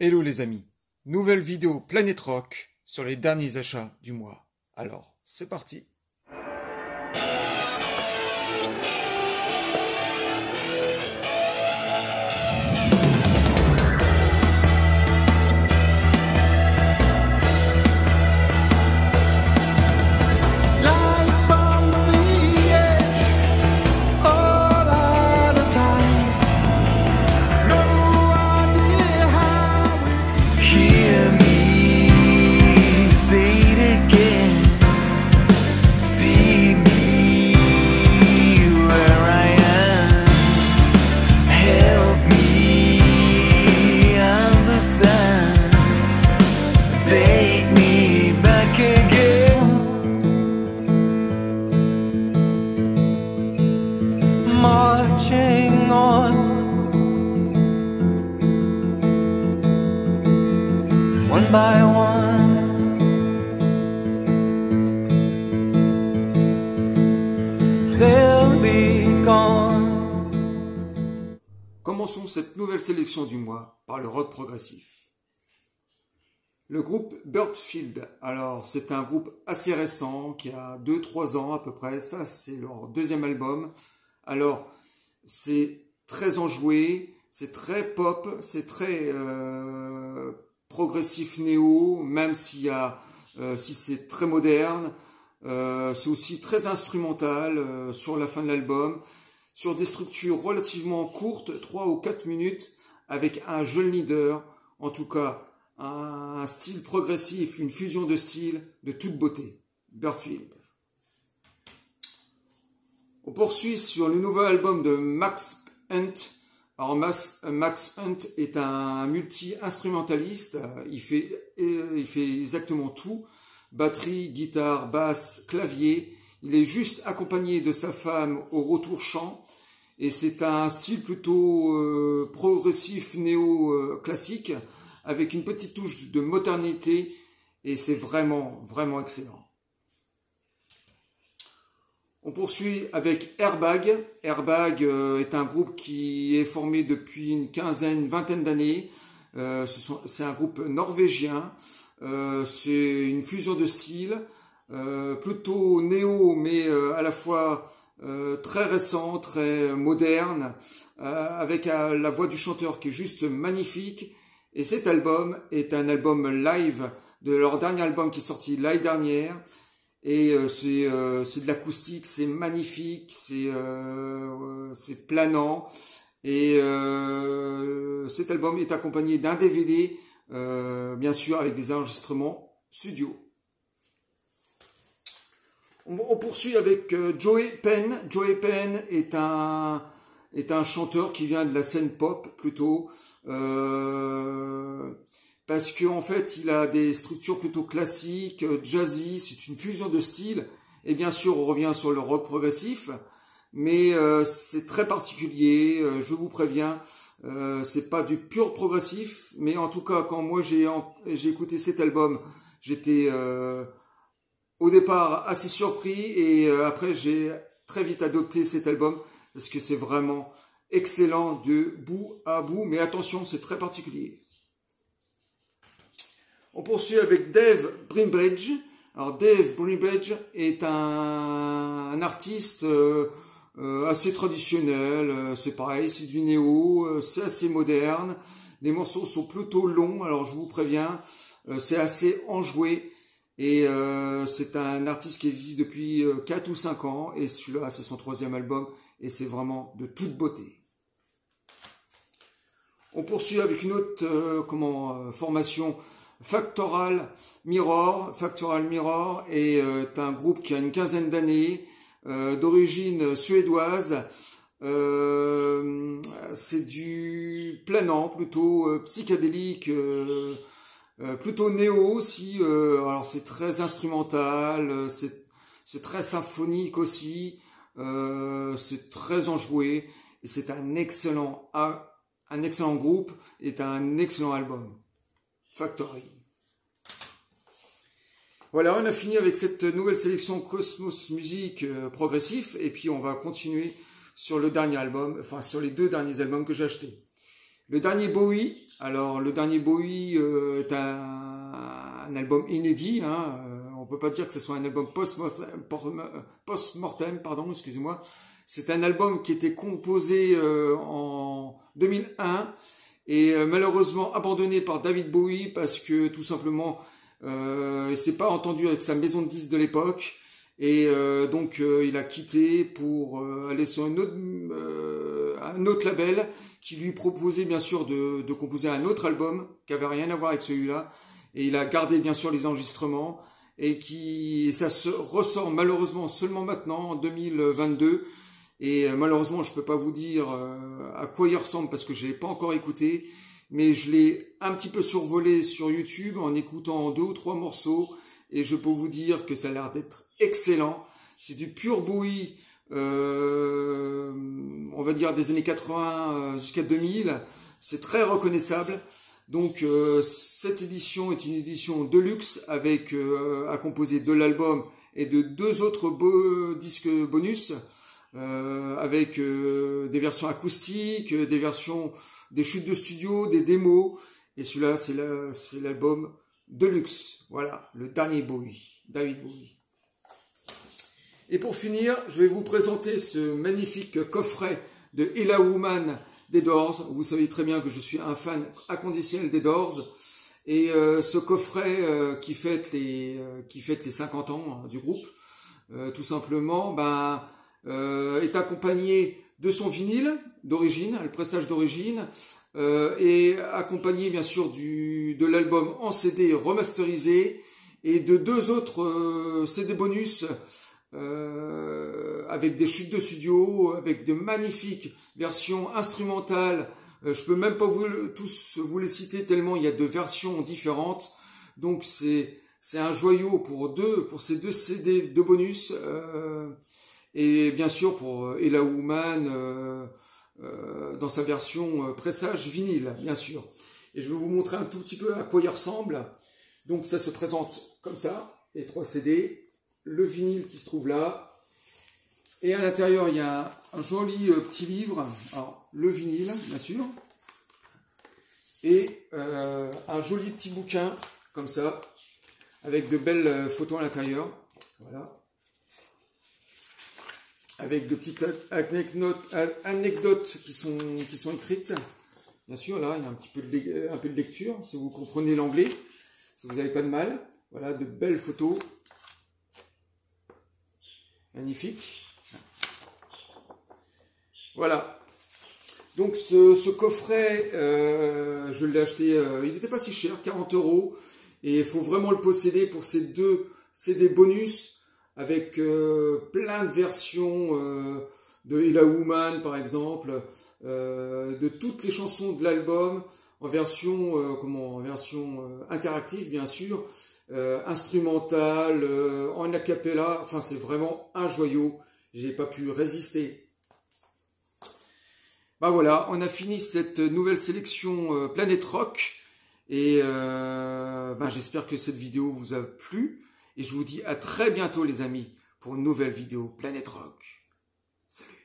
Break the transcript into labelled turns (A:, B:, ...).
A: Hello les amis, nouvelle vidéo Planète Rock sur les derniers achats du mois. Alors, c'est parti.
B: Take me back again, marching on, one by one. They'll be gone.
A: Commençons cette nouvelle sélection du mois par le rock progressif. Le groupe Birdfield, alors c'est un groupe assez récent qui a 2-3 ans à peu près, ça c'est leur deuxième album. Alors c'est très enjoué, c'est très pop, c'est très progressif néo, même si c'est très moderne, c'est aussi très instrumental sur la fin de l'album, sur des structures relativement courtes, 3 ou 4 minutes, avec un jeune leader, en tout cas un style progressif, une fusion de styles de toute beauté. Birdfield. On poursuit sur le nouvel album de Max Hunt. Alors Max Hunt est un multi-instrumentaliste, il fait exactement tout, batterie, guitare, basse, clavier. Il est juste accompagné de sa femme au retour chant, et c'est un style plutôt progressif néo-classique, avec une petite touche de modernité, et c'est vraiment, vraiment excellent. On poursuit avec Airbag. Airbag est un groupe qui est formé depuis une vingtaine d'années. C'est un groupe norvégien. C'est une fusion de styles, plutôt néo, mais à la fois très récent, très moderne, avec la voix du chanteur qui est juste magnifique. Et cet album est un album live de leur dernier album qui est sorti l'année dernière. Et c'est de l'acoustique, c'est magnifique, c'est planant. Et cet album est accompagné d'un DVD, bien sûr, avec des enregistrements studio. On poursuit avec Joey Penn. Joey Penn est un chanteur qui vient de la scène pop plutôt. Parce qu'en fait il a des structures plutôt classiques, jazzy, c'est une fusion de styles, et bien sûr on revient sur le rock progressif, mais c'est très particulier, je vous préviens, c'est pas du pur progressif, mais en tout cas quand moi j'ai écouté cet album, j'étais au départ assez surpris, et après j'ai très vite adopté cet album, parce que c'est vraiment excellent de bout à bout, mais attention, c'est très particulier. On poursuit avec Dave Brimidge. Alors Dave Brimidge est un artiste assez traditionnel, c'est pareil, c'est du néo, c'est assez moderne. Les morceaux sont plutôt longs, alors je vous préviens, c'est assez enjoué, et c'est un artiste qui existe depuis 4 ou 5 ans, et celui-là c'est son 3e album, et c'est vraiment de toute beauté. On poursuit avec une autre formation, Fractal Mirror. Fractal Mirror est un groupe qui a une quinzaine d'années, d'origine suédoise. C'est du planant, plutôt psychédélique, plutôt néo aussi. Alors c'est très instrumental, c'est très symphonique aussi, c'est très enjoué, et c'est un excellent groupe et un excellent album. Factory. Voilà, on a fini avec cette nouvelle sélection Cosmos Music progressif, et puis on va continuer sur le dernier album, enfin sur les 2 derniers albums que j'ai achetés. Le dernier Bowie, alors le dernier Bowie est un album inédit, hein, on peut pas dire que ce soit un album post-mortem, pardon, excusez-moi. C'est un album qui était composé en 2001 et malheureusement abandonné par David Bowie parce que tout simplement il s'est pas entendu avec sa maison de disques de l'époque et donc il a quitté pour aller sur un autre label qui lui proposait bien sûr de composer un autre album qui avait rien à voir avec celui-là et il a gardé bien sûr les enregistrements et ça se ressort malheureusement seulement maintenant en 2022 et malheureusement je peux pas vous dire à quoi il ressemble parce que je l'ai pas encore écouté mais je l'ai un petit peu survolé sur YouTube en écoutant 2 ou 3 morceaux et je peux vous dire que ça a l'air d'être excellent. C'est du pur Bowie, on va dire des années 80 jusqu'à 2000. C'est très reconnaissable. Donc cette édition est une édition de luxe avec à composer de l'album et de 2 autres disques bonus avec des versions acoustiques, des versions des chutes de studio, des démos. Et celui-là, c'est l'album de luxe. Voilà, le dernier Bowie, David Bowie. Et pour finir, je vais vous présenter ce magnifique coffret de Ella Woman des Doors. Vous savez très bien que je suis un fan inconditionnel des Doors. Et ce coffret qui fête les 50 ans du groupe, tout simplement, est accompagné de son vinyle d'origine, le pressage d'origine, et accompagné bien sûr de l'album en CD remasterisé et de 2 autres CD bonus avec des chutes de studio, avec de magnifiques versions instrumentales. Je peux même pas tous vous les citer tellement il y a de versions différentes. Donc c'est un joyau pour ces 2 CD de bonus et bien sûr pour Ella Woman dans sa version pressage vinyle, bien sûr. Et je vais vous montrer un tout petit peu à quoi il ressemble. Donc ça se présente comme ça, les 3 CD, le vinyle qui se trouve là, et à l'intérieur il y a un joli petit livre, alors le vinyle bien sûr, et un joli petit bouquin comme ça, avec de belles photos à l'intérieur, voilà. Avec de petites anecdotes qui sont écrites. Bien sûr, là, il y a un peu de lecture, si vous comprenez l'anglais, si vous n'avez pas de mal. Voilà, de belles photos. Magnifique. Voilà. Donc, ce coffret, je l'ai acheté, il n'était pas si cher, 40 €. Et il faut vraiment le posséder pour ces 2 CD bonus, avec plein de versions de Ella Woman par exemple, de toutes les chansons de l'album en version interactive bien sûr, instrumentale, en a cappella, enfin c'est vraiment un joyau, j'ai pas pu résister. Voilà, on a fini cette nouvelle sélection Planète Rock et j'espère que cette vidéo vous a plu. Et je vous dis à très bientôt les amis pour une nouvelle vidéo Planète Rock. Salut!